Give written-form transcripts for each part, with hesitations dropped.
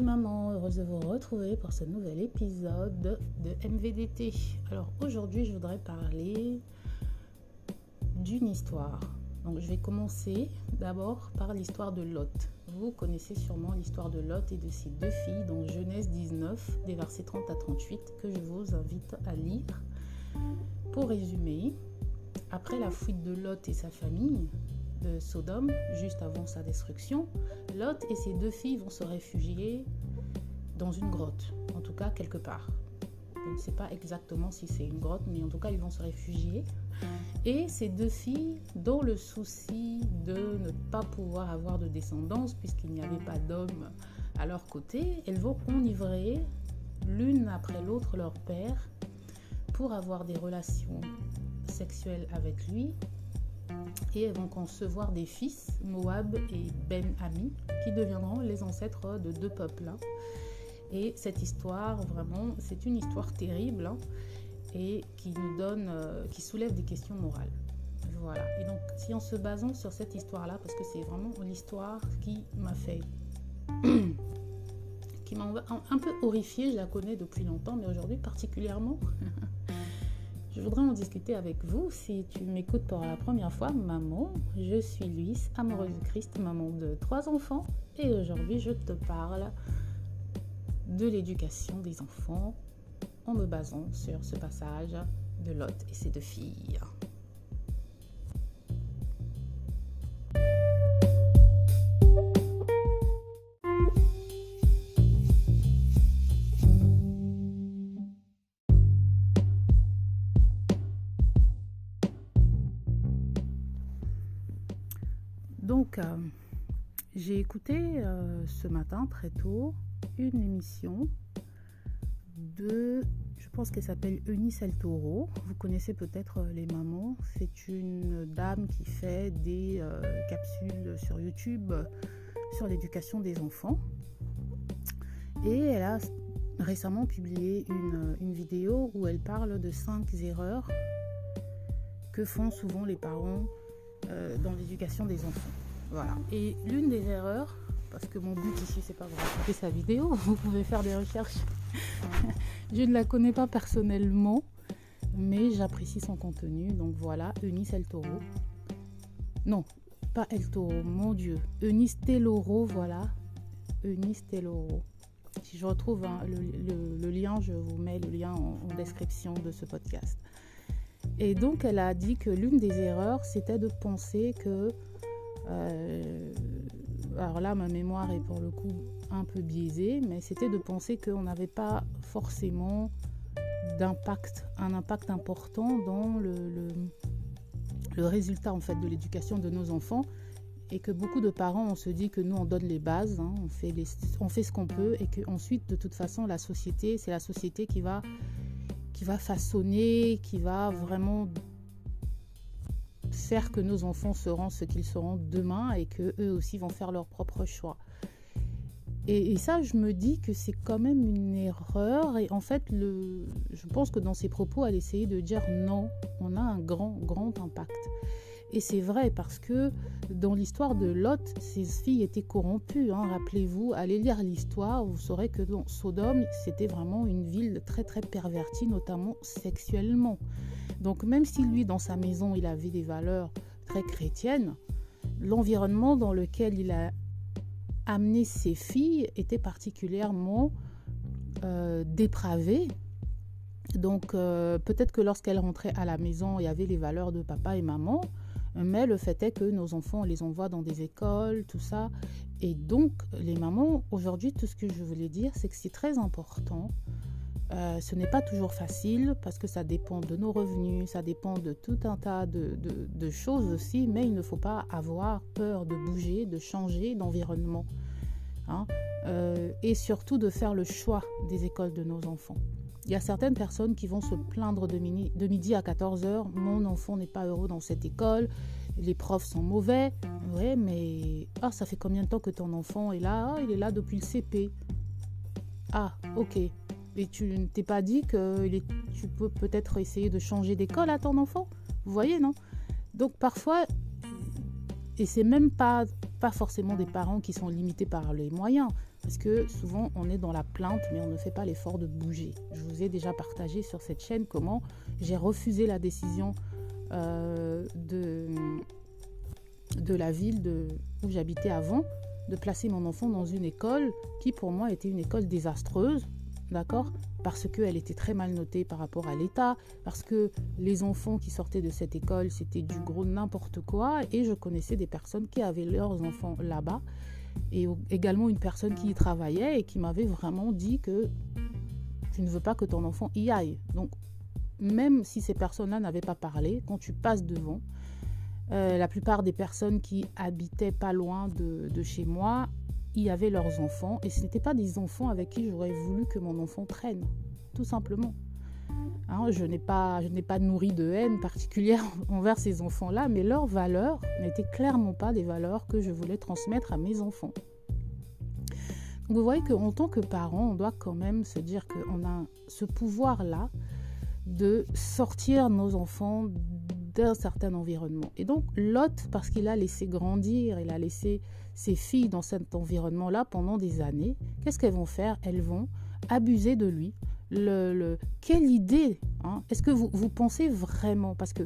maman, heureuse de vous retrouver pour ce nouvel épisode de MVDT. Alors aujourd'hui je voudrais parler d'une histoire. Donc je vais commencer d'abord par l'histoire de Lot. Vous connaissez sûrement l'histoire de Lot et de ses deux filles, donc Genèse 19, des versets 30 à 38, que je vous invite à lire. Pour résumer, après la fuite de Lot et sa famille de Sodome, juste avant sa destruction, Lot et ses deux filles vont se réfugier dans une grotte, en tout cas quelque part. Je ne sais pas exactement si c'est une grotte, mais en tout cas ils vont se réfugier. Et ces deux filles, dans le souci de ne pas pouvoir avoir de descendance, puisqu'il n'y avait pas d'homme à leur côté, elles vont enivrer l'une après l'autre leur père pour avoir des relations sexuelles avec lui. Et elles vont concevoir des fils, Moab et Ben-Ami, qui deviendront les ancêtres de deux peuples. Et cette histoire, vraiment, c'est une histoire terrible et qui nous donne, qui soulève des questions morales. Voilà. Et donc, si en se basant sur cette histoire-là, parce que c'est vraiment l'histoire qui m'a fait, qui m'a un peu horrifiée, je la connais depuis longtemps, mais aujourd'hui particulièrement. Je voudrais en discuter avec vous. Si tu m'écoutes pour la première fois, maman, je suis Luis, amoureuse de Christ, maman de 3 enfants. Et aujourd'hui, je te parle de l'éducation des enfants en me basant sur ce passage de Lot et ses deux filles. Donc, j'ai écouté ce matin très tôt une émission de, je pense qu'elle s'appelle Eunice El Toro. Vous connaissez peut-être les mamans. C'est une dame qui fait des capsules sur YouTube sur l'éducation des enfants. Et elle a récemment publié une vidéo où elle parle de 5 erreurs que font souvent les parents dans l'éducation des enfants. Voilà. Et l'une des erreurs, parce que mon but ici c'est pas de raconter sa vidéo, vous pouvez faire des recherches. Je ne la connais pas personnellement, mais j'apprécie son contenu. Donc voilà, Eunice El Toro. Non, pas El Toro, mon Dieu. Eunice Teloro, voilà. Eunice Teloro. Si je retrouve le lien, je vous mets le lien en description de ce podcast. Et donc, elle a dit que l'une des erreurs, c'était de penser que... alors là, ma mémoire est pour le coup un peu biaisée, mais c'était de penser qu'on n'avait pas forcément un impact important dans le résultat en fait, de l'éducation de nos enfants. Et que beaucoup de parents, on se dit que nous, on donne les bases, on fait ce qu'on peut, et qu'ensuite, de toute façon, c'est la société qui va façonner, qui va vraiment faire que nos enfants seront ce qu'ils seront demain et qu'eux aussi vont faire leurs propres choix. Et ça, je me dis que c'est quand même une erreur. Et en fait, je pense que dans ses propos, elle essayait de dire non, on a un grand impact. Et c'est vrai parce que dans l'histoire de Lot, ses filles étaient corrompues. Rappelez-vous, allez lire l'histoire, vous saurez que dans Sodome, c'était vraiment une ville très très pervertie, notamment sexuellement. Donc même si lui, dans sa maison, il avait des valeurs très chrétiennes, l'environnement dans lequel il a amené ses filles était particulièrement dépravé. Donc peut-être que lorsqu'elle rentrait à la maison, il y avait les valeurs de papa et maman, mais le fait est que nos enfants, on les envoie dans des écoles, tout ça. Et donc, les mamans, aujourd'hui, tout ce que je voulais dire, c'est que c'est très important. Ce n'est pas toujours facile parce que ça dépend de nos revenus, ça dépend de tout un tas de choses aussi, mais il ne faut pas avoir peur de bouger, de changer d'environnement. Et surtout de faire le choix des écoles de nos enfants. Il y a certaines personnes qui vont se plaindre de midi à 14h. Mon enfant n'est pas heureux dans cette école. Les profs sont mauvais. Ouais, mais ça fait combien de temps que ton enfant est là ? Il est là depuis le CP. Ah, ok. Et tu ne t'es pas dit que tu peux peut-être essayer de changer d'école à ton enfant ? Vous voyez, non ? Donc parfois, et c'est même pas forcément des parents qui sont limités par les moyens. Parce que souvent, on est dans la plainte, mais on ne fait pas l'effort de bouger. Je vous ai déjà partagé sur cette chaîne comment j'ai refusé la décision de la ville où j'habitais avant, de placer mon enfant dans une école qui, pour moi, était une école désastreuse, d'accord ? Parce qu'elle était très mal notée par rapport à l'État, parce que les enfants qui sortaient de cette école, c'était du gros n'importe quoi, et je connaissais des personnes qui avaient leurs enfants là-bas, et également une personne qui y travaillait et qui m'avait vraiment dit que tu ne veux pas que ton enfant y aille. Donc, même si ces personnes-là n'avaient pas parlé, quand tu passes devant, la plupart des personnes qui habitaient pas loin de chez moi y avaient leurs enfants, et ce n'étaient pas des enfants avec qui j'aurais voulu que mon enfant traîne, tout simplement. Hein, je n'ai pas nourri de haine particulière envers ces enfants-là, mais leurs valeurs n'étaient clairement pas des valeurs que je voulais transmettre à mes enfants. Donc vous voyez qu'en tant que parent, on doit quand même se dire qu'on a ce pouvoir-là de sortir nos enfants d'un certain environnement. Et donc Lot, parce qu'il a laissé grandir, il a laissé ses filles dans cet environnement-là pendant des années, qu'est-ce qu'elles vont faire? Elles vont abuser de lui. Quelle idée, hein? Est-ce que vous pensez vraiment, parce que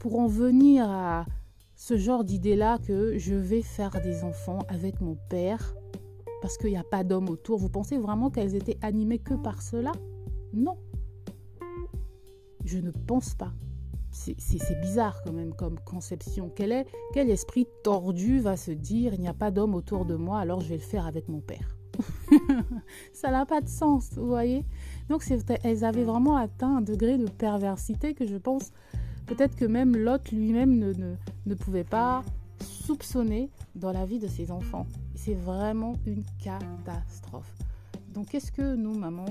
pour en venir à ce genre d'idée-là que je vais faire des enfants avec mon père parce qu'il n'y a pas d'homme autour, vous pensez vraiment qu'elles étaient animées que par cela? Non. Je ne pense pas. C'est bizarre quand même comme conception. Quel esprit tordu va se dire il n'y a pas d'homme autour de moi, alors je vais le faire avec mon père? Ça n'a pas de sens, vous voyez. Donc elles avaient vraiment atteint un degré de perversité que je pense peut-être que même Lot lui-même ne pouvait pas soupçonner dans la vie de ses enfants. C'est vraiment une catastrophe. Donc qu'est-ce que nous, maman,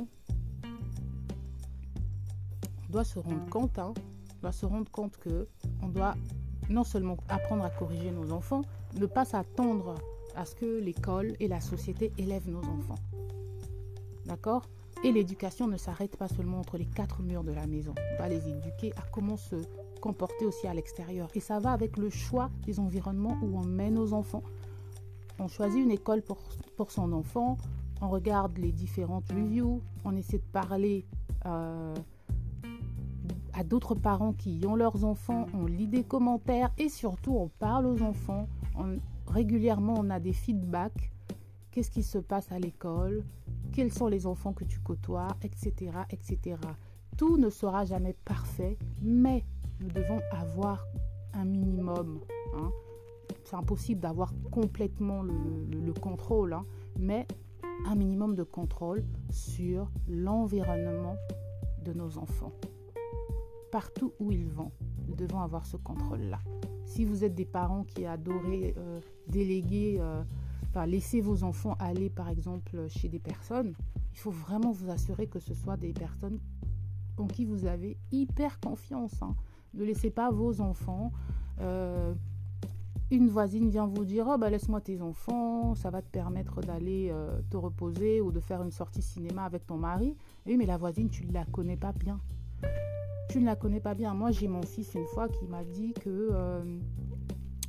on doit se rendre compte, hein, on doit se rendre compte que on doit non seulement apprendre à corriger nos enfants, ne pas s'attendre à ce que l'école et la société élèvent nos enfants. D'accord ? Et l'éducation ne s'arrête pas seulement entre les quatre murs de la maison. On doit les éduquer à comment se comporter aussi à l'extérieur. Et ça va avec le choix des environnements où on met nos enfants. On choisit une école pour son enfant, on regarde les différentes reviews, on essaie de parler à d'autres parents qui ont leurs enfants, on lit des commentaires et surtout on parle aux enfants. Régulièrement, on a des feedbacks. Qu'est-ce qui se passe à l'école? Quels sont les enfants que tu côtoies, etc., etc. Tout ne sera jamais parfait, mais nous devons avoir un minimum. Hein. C'est impossible d'avoir complètement le contrôle, hein, mais un minimum de contrôle sur l'environnement de nos enfants. Partout où ils vont, nous devons avoir ce contrôle-là. Si vous êtes des parents qui adorez déléguer, laisser vos enfants aller par exemple chez des personnes, il faut vraiment vous assurer que ce soit des personnes en qui vous avez hyper confiance. Hein. Ne laissez pas vos enfants. Une voisine vient vous dire « Oh, laisse-moi tes enfants, ça va te permettre d'aller te reposer ou de faire une sortie cinéma avec ton mari. » Oui, mais la voisine, tu ne la connais pas bien. Tu ne la connais pas bien. Moi, j'ai mon fils une fois qui m'a dit que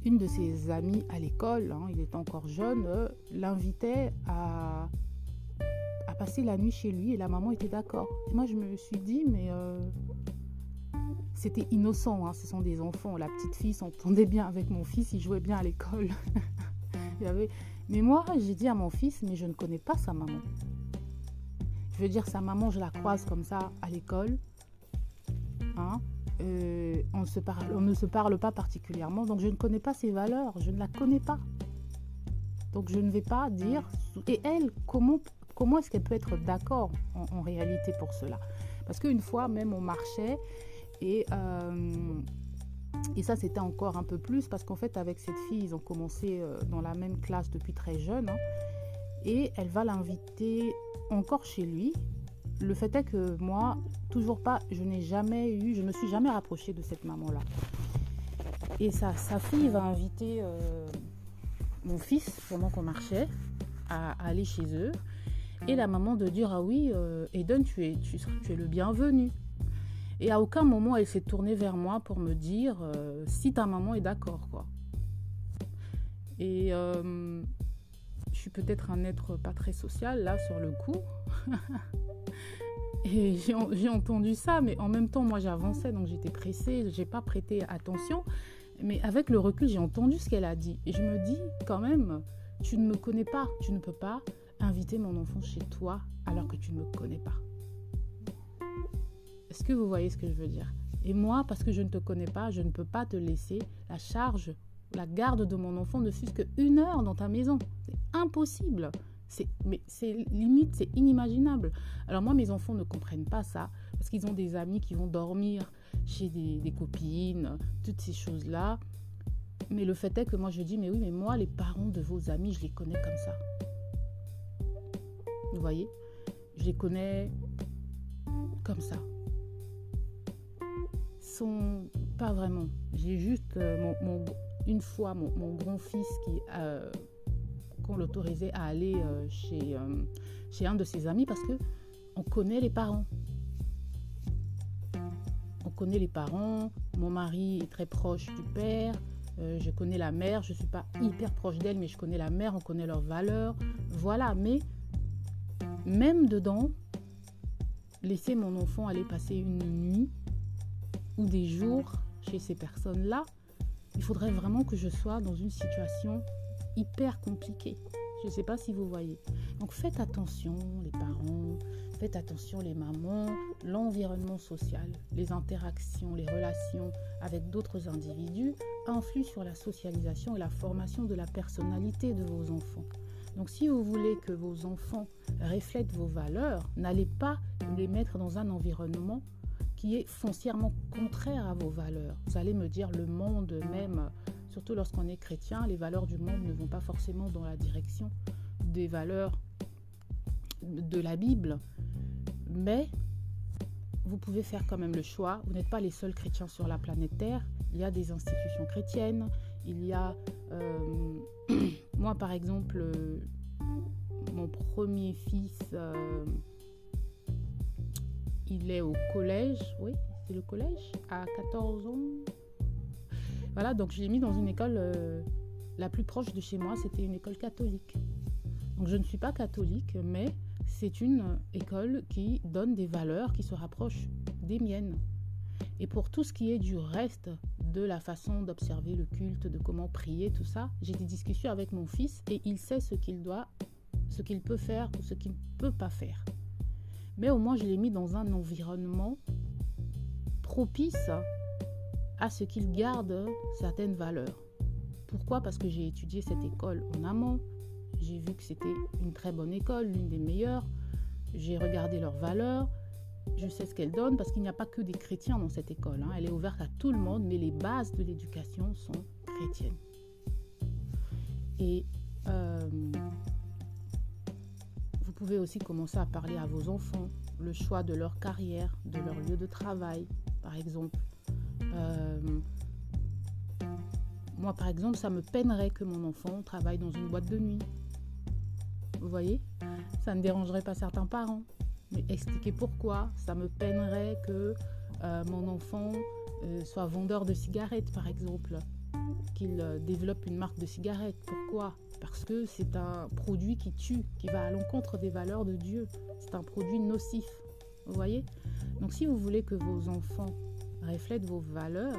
une de ses amies à l'école, hein, il était encore jeune, l'invitait à passer la nuit chez lui et la maman était d'accord. Et moi, je me suis dit, mais c'était innocent, hein, ce sont des enfants. La petite fille s'entendait bien avec mon fils, il jouait bien à l'école. Mais moi, j'ai dit à mon fils, mais je ne connais pas sa maman. Je veux dire, sa maman, je la croise comme ça à l'école. Hein, on ne se parle pas particulièrement, donc je ne connais pas ses valeurs, je ne la connais pas. Donc je ne vais pas dire... Et elle, comment est-ce qu'elle peut être d'accord en réalité pour cela? Parce qu'une fois même on marchait et ça c'était encore un peu plus parce qu'en fait avec cette fille ils ont commencé dans la même classe depuis très jeune, hein, et elle va l'inviter encore chez lui. Le fait est que moi, toujours pas, je me suis jamais rapprochée de cette maman-là. Et sa fille va inviter mon fils, pendant qu'on marchait, à aller chez eux. Et la maman de dire, ah oui, Eden, tu es le bienvenu. Et à aucun moment, elle s'est tournée vers moi pour me dire si ta maman est d'accord, quoi. Et je suis peut-être un être pas très social, là, sur le coup. Et j'ai entendu ça, mais en même temps, moi, j'avançais, donc j'étais pressée, j'ai pas prêté attention. Mais avec le recul, j'ai entendu ce qu'elle a dit. Et je me dis, quand même, tu ne me connais pas, tu ne peux pas inviter mon enfant chez toi alors que tu ne me connais pas. Est-ce que vous voyez ce que je veux dire? Et moi, parce que je ne te connais pas, je ne peux pas te laisser la charge, la garde de mon enfant ne fût-ce qu'une heure dans ta maison. C'est impossible. Mais c'est limite, c'est inimaginable. Alors moi, mes enfants ne comprennent pas ça parce qu'ils ont des amis qui vont dormir chez des copines, toutes ces choses-là. Mais le fait est que moi, je dis, mais oui, mais moi, les parents de vos amis, je les connais comme ça. Vous voyez? Je les connais comme ça. Sont pas vraiment. J'ai juste une fois mon grand-fils qu'on l'autorisait à aller chez un de ses amis parce que on connaît les parents. On connaît les parents. Mon mari est très proche du père. Je connais la mère. Je ne suis pas hyper proche d'elle, mais je connais la mère. On connaît leurs valeurs. Voilà. Mais même dedans, laisser mon enfant aller passer une nuit ou des jours chez ces personnes-là, il faudrait vraiment que je sois dans une situation hyper compliquée. Je ne sais pas si vous voyez. Donc faites attention les parents, faites attention les mamans, l'environnement social, les interactions, les relations avec d'autres individus influent sur la socialisation et la formation de la personnalité de vos enfants. Donc si vous voulez que vos enfants reflètent vos valeurs, n'allez pas les mettre dans un environnement qui est foncièrement contraire à vos valeurs. Vous allez me dire, le monde même, surtout lorsqu'on est chrétien, les valeurs du monde ne vont pas forcément dans la direction des valeurs de la Bible. Mais vous pouvez faire quand même le choix. Vous n'êtes pas les seuls chrétiens sur la planète Terre. Il y a des institutions chrétiennes. Il y a... moi, par exemple, mon premier fils... il est au collège, oui, c'est le collège, à 14 ans. Voilà, donc je l'ai mis dans une école la plus proche de chez moi, c'était une école catholique. Donc je ne suis pas catholique, mais c'est une école qui donne des valeurs qui se rapprochent des miennes. Et pour tout ce qui est du reste de la façon d'observer le culte, de comment prier, tout ça, j'ai des discussions avec mon fils et il sait ce qu'il peut faire ou ce qu'il ne peut pas faire. Mais au moins, je l'ai mis dans un environnement propice à ce qu'il garde certaines valeurs. Pourquoi? Parce que j'ai étudié cette école en amont. J'ai vu que c'était une très bonne école, l'une des meilleures. J'ai regardé leurs valeurs. Je sais ce qu'elle donne parce qu'il n'y a pas que des chrétiens dans cette école. Elle est ouverte à tout le monde, mais les bases de l'éducation sont chrétiennes. Et vous pouvez aussi commencer à parler à vos enfants, le choix de leur carrière, de leur lieu de travail, par exemple. Moi, par exemple, ça me peinerait que mon enfant travaille dans une boîte de nuit. Vous voyez? Ça ne dérangerait pas certains parents. Mais expliquez pourquoi. Ça me peinerait que mon enfant soit vendeur de cigarettes, par exemple. Qu'il développe une marque de cigarettes. Pourquoi? Parce que c'est un produit qui tue, qui va à l'encontre des valeurs de Dieu. C'est un produit nocif. Vous voyez? Donc si vous voulez que vos enfants reflètent vos valeurs,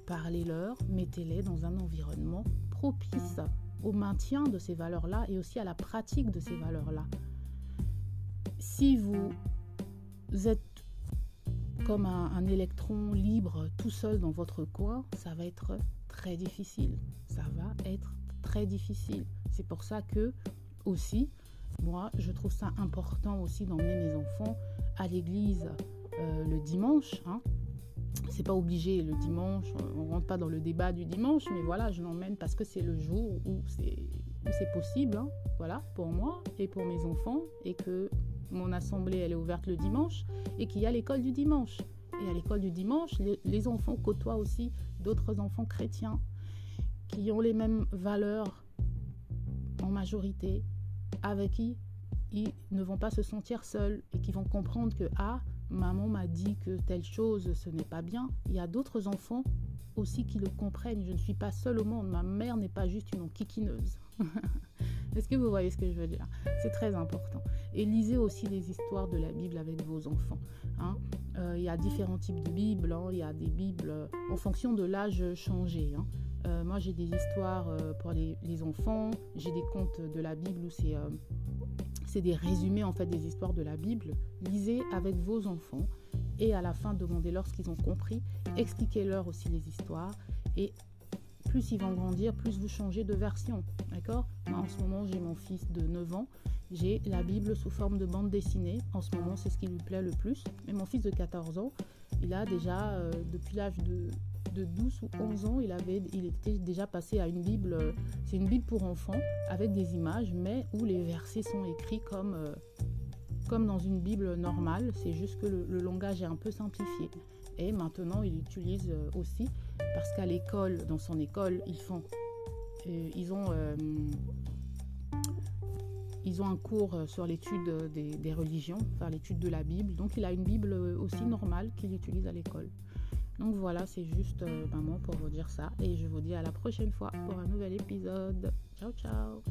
parlez-leur, mettez-les dans un environnement propice au maintien de ces valeurs-là et aussi à la pratique de ces valeurs-là. Si vous êtes comme un électron libre tout seul dans votre coin, ça va être très difficile. Ça va être très difficile. C'est pour ça que aussi, moi, je trouve ça important aussi d'emmener mes enfants à l'église le dimanche. C'est pas obligé le dimanche, on rentre pas dans le débat du dimanche, mais voilà, je l'emmène parce que c'est le jour où c'est possible, voilà, pour moi et pour mes enfants, et que mon assemblée elle est ouverte le dimanche et qu'il y a l'école du dimanche. Et à l'école du dimanche, les enfants côtoient aussi d'autres enfants chrétiens qui ont les mêmes valeurs en majorité, avec qui ils ne vont pas se sentir seuls et qui vont comprendre que maman m'a dit que telle chose ce n'est pas bien. Il y a d'autres enfants aussi qui le comprennent. Je ne suis pas seule au monde. Ma mère n'est pas juste une enquiquineuse. Est-ce que vous voyez ce que je veux dire? C'est très important. Et lisez aussi les histoires de la Bible avec vos enfants. Hein. Il y a différents types de Bibles. Hein. Il y a des Bibles en fonction de l'âge changé. Hein. Moi, j'ai des histoires pour les enfants. J'ai des contes de la Bible où c'est des résumés en fait des histoires de la Bible. Lisez avec vos enfants et à la fin, demandez-leur ce qu'ils ont compris. Expliquez-leur aussi les histoires. Et plus ils vont grandir, plus vous changez de version. D'accord? Moi, en ce moment, j'ai mon fils de 9 ans. J'ai la Bible sous forme de bande dessinée. En ce moment, c'est ce qui lui plaît le plus. Mais mon fils de 14 ans, il a déjà, depuis l'âge de 12 ou 11 ans, il était déjà passé à une Bible. C'est une Bible pour enfants avec des images, mais où les versets sont écrits comme dans une Bible normale. C'est juste que le langage est un peu simplifié. Et maintenant, il utilise aussi, parce qu'à l'école, dans son école, ils ont un cours sur l'étude des religions, enfin l'étude de la Bible. Donc, il a une Bible aussi normale qu'il utilise à l'école. Donc voilà, c'est juste maman pour vous dire ça. Et je vous dis à la prochaine fois pour un nouvel épisode. Ciao, ciao!